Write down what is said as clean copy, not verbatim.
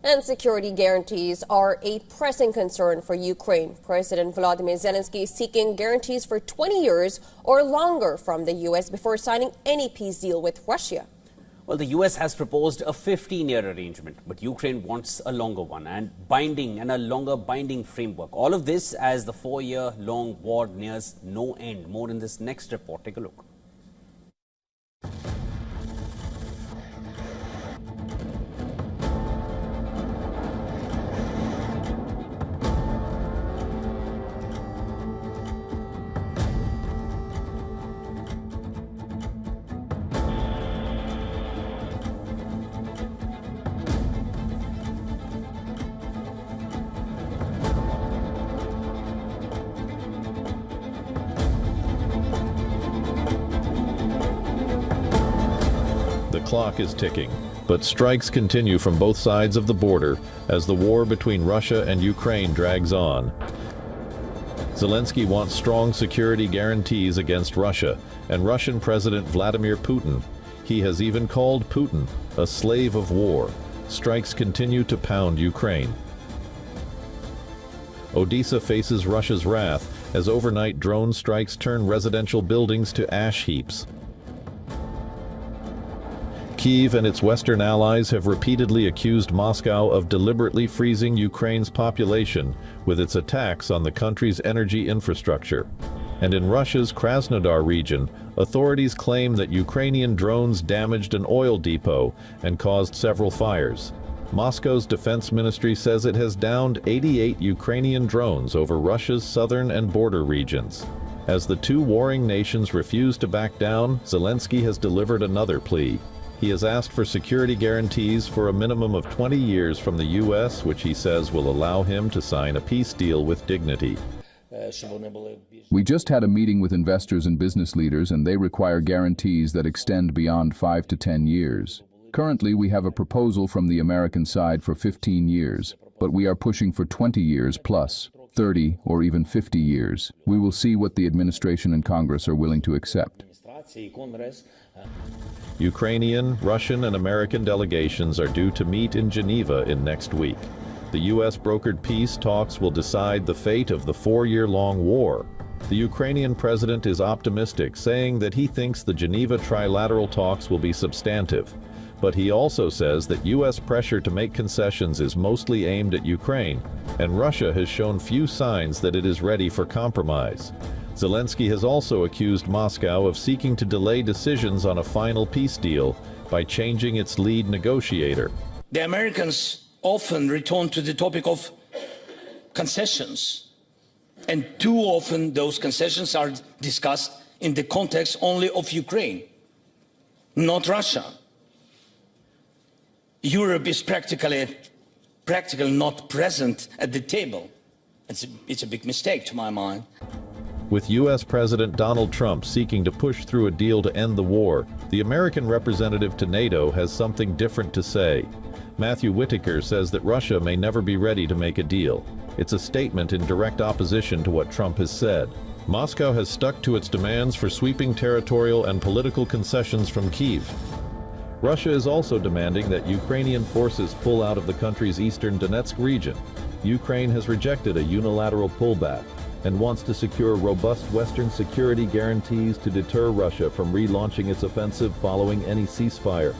And security guarantees are a pressing concern for Ukraine. President Volodymyr Zelenskyy is seeking guarantees for 20 years or longer from the U.S. before signing any peace deal with Russia. Well, the U.S. has proposed a 15-year arrangement, but Ukraine wants a longer one and a longer binding framework. All of this as the 4-year-long war nears no end. More in this next report. Take a look. The clock is ticking, but strikes continue from both sides of the border as the war between Russia and Ukraine drags on. Zelenskyy wants strong security guarantees against Russia and Russian President Vladimir Putin. He has even called Putin a slave of war. Strikes continue to pound Ukraine. Odesa faces Russia's wrath as overnight drone strikes turn residential buildings to ash heaps. Kyiv and its Western allies have repeatedly accused Moscow of deliberately freezing Ukraine's population with its attacks on the country's energy infrastructure. And in Russia's Krasnodar region, authorities claim that Ukrainian drones damaged an oil depot and caused several fires. Moscow's defense ministry says it has downed 88 Ukrainian drones over Russia's southern and border regions. As the two warring nations refuse to back down, Zelenskyy has delivered another plea. He has asked for security guarantees for a minimum of 20 years from the U.S., which he says will allow him to sign a peace deal with dignity. We just had a meeting with investors and business leaders, and they require guarantees that extend beyond 5 to 10 years. Currently, we have a proposal from the American side for 15 years, but we are pushing for 20 years plus, 30 or even 50 years. We will see what the administration and Congress are willing to accept. Ukrainian, Russian, and American delegations are due to meet in Geneva in next week. The U.S.-brokered peace talks will decide the fate of the 4-year-long war. The Ukrainian president is optimistic, saying that he thinks the Geneva trilateral talks will be substantive. But he also says that U.S. pressure to make concessions is mostly aimed at Ukraine, and Russia has shown few signs that it is ready for compromise. Zelenskyy has also accused Moscow of seeking to delay decisions on a final peace deal by changing its lead negotiator. The Americans often return to the topic of concessions, and too often those concessions are discussed in the context only of Ukraine, not Russia. Europe is practically not present at the table. It's a big mistake to my mind. With U.S. President Donald Trump seeking to push through a deal to end the war, the American representative to NATO has something different to say. Matthew Whitaker says that Russia may never be ready to make a deal. It's a statement in direct opposition to what Trump has said. Moscow has stuck to its demands for sweeping territorial and political concessions from Kyiv. Russia is also demanding that Ukrainian forces pull out of the country's eastern Donetsk region. Ukraine has rejected a unilateral pullback and wants to secure robust Western security guarantees to deter Russia from relaunching its offensive following any ceasefire.